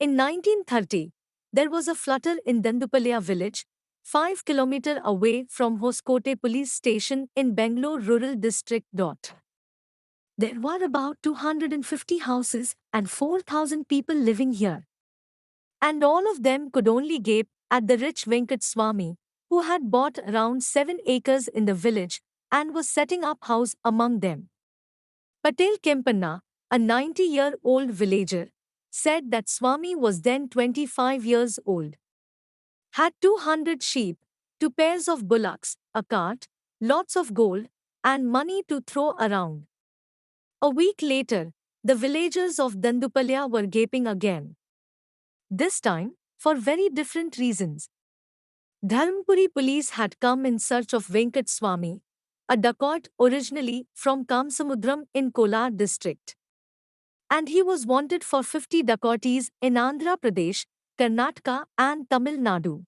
In 1930, there was a flutter in Dandupalya village, 5 km away from Hoskote police station in Bangalore rural district. There were about 250 houses and 4,000 people living here. And all of them could only gape at the rich Venkat Swami, who had bought around 7 acres in the village and was setting up house among them. Patel Kempanna, a 90-year-old villager, said that Swami was then 25 years old, had 200 sheep, 2 pairs of bullocks, a cart, lots of gold, and money to throw around. A week later, the villagers of Dandupalya were gaping again. This time, for very different reasons. Dharmpuri police had come in search of Venkat Swami, a dacoit originally from Kamsamudram in Kolar district. And he was wanted for 50 dacoities in Andhra Pradesh, Karnataka, and Tamil Nadu.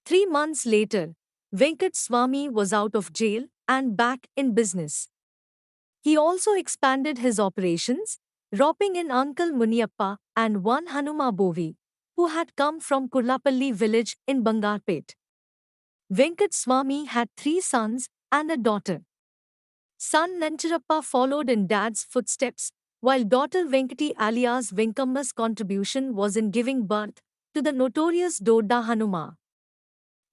3 months later, Venkat Swami was out of jail and back in business. He also expanded his operations, roping in Uncle Muniappa and one Hanuma Bovi, who had come from Kurlapalli village in Bangarpet. Venkat Swami had 3 sons and a daughter. Son Nanchirappa followed in dad's footsteps, while daughter Venkati alias Venkamma's contribution was in giving birth to the notorious Dodda Hanuma.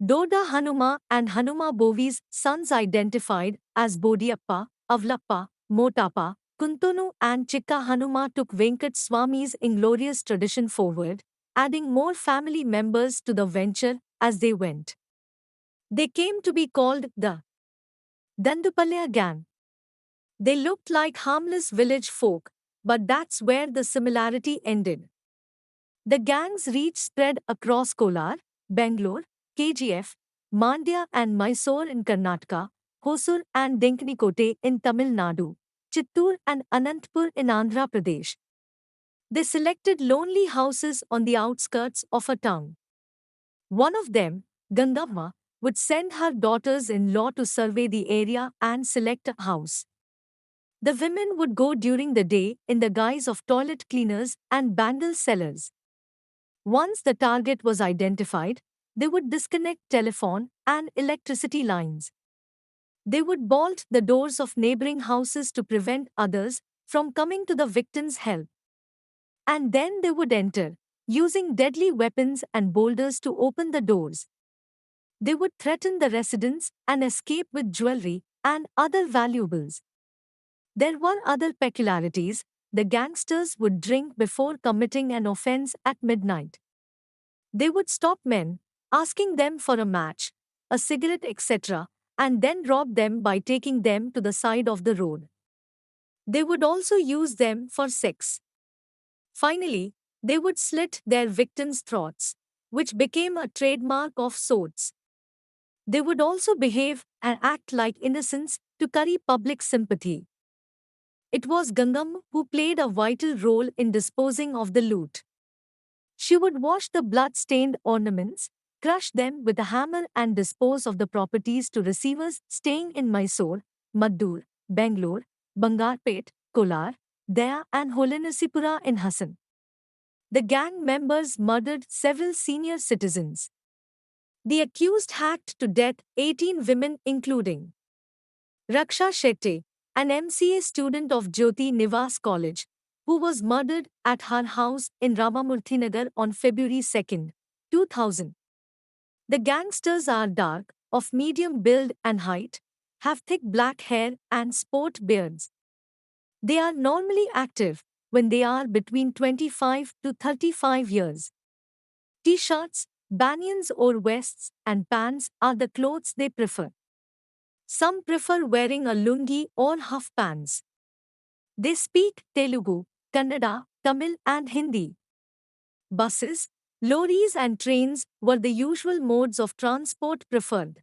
Dodda Hanuma and Hanuma Bovi's sons identified as Bodiyappa, Avlappa, Motappa, Kuntunu and Chikka Hanuma took Venkat Swami's inglorious tradition forward, adding more family members to the venture as they went. They came to be called the Dandupalya Gang. They looked like harmless village folk, but that's where the similarity ended. The gang's reach spread across Kolar, Bangalore, KGF, Mandya and Mysore in Karnataka, Hosur and Denkanikote in Tamil Nadu, Chittoor and Anantapur in Andhra Pradesh. They selected lonely houses on the outskirts of a town. One of them, Gangamma, would send her daughters-in-law to survey the area and select a house. The women would go during the day in the guise of toilet cleaners and bangle sellers. Once the target was identified, they would disconnect telephone and electricity lines. They would bolt the doors of neighboring houses to prevent others from coming to the victim's help. And then they would enter, using deadly weapons and boulders to open the doors. They would threaten the residents and escape with jewelry and other valuables. There were other peculiarities. The gangsters would drink before committing an offense at midnight. They would stop men, asking them for a match, a cigarette, etc., and then rob them by taking them to the side of the road. They would also use them for sex. Finally, they would slit their victims' throats, which became a trademark of sorts. They would also behave and act like innocents to curry public sympathy. It was Gangam who played a vital role in disposing of the loot. She would wash the blood-stained ornaments, crush them with a hammer and dispose of the properties to receivers staying in Mysore, Maddur, Bangalore, Bangarpet, Kolar, Daya and Holenasipura in Hassan. The gang members murdered several senior citizens. The accused hacked to death 18 women including Raksha Shetty, an MCA student of Jyoti Nivas College, who was murdered at her house in Ramamurthinagar on February 2, 2000. The gangsters are dark, of medium build and height, have thick black hair and sport beards. They are normally active when they are between 25 to 35 years. T-shirts, banyans or vests and pants are the clothes they prefer. Some prefer wearing a lungi or half pants. They speak Telugu, Kannada, Tamil and Hindi. Buses, lorries and trains were the usual modes of transport preferred.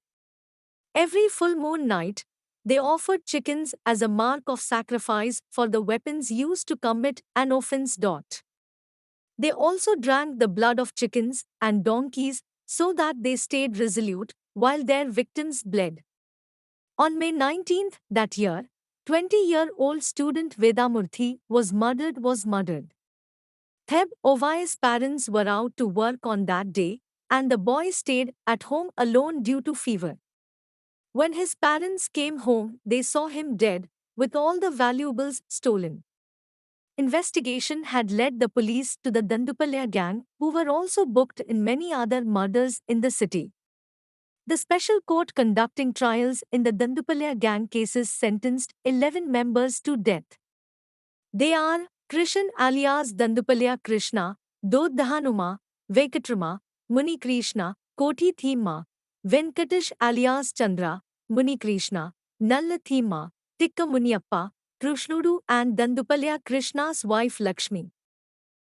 Every full moon night, they offered chickens as a mark of sacrifice for the weapons used to commit an offense. They also drank the blood of chickens and donkeys so that they stayed resolute while their victims bled. On May 19 that year, 20-year-old student Vedamurthy was murdered. Theb Ovi's parents were out to work on that day, and the boy stayed at home alone due to fever. When his parents came home, they saw him dead, with all the valuables stolen. Investigation had led the police to the Dandupalya gang, who were also booked in many other murders in the city. The special court conducting trials in the Dandupalya gang cases sentenced 11 members to death. They are Krishan alias Dandupalya Krishna, Doddahanuma, Venkatrama, Muni Krishna, Koti Thimma, Venkatesh alias Chandra, Muni Krishna, Nalla Thimma, Tikka Muniappa, Krishnudu and Dandupalya Krishna's wife Lakshmi.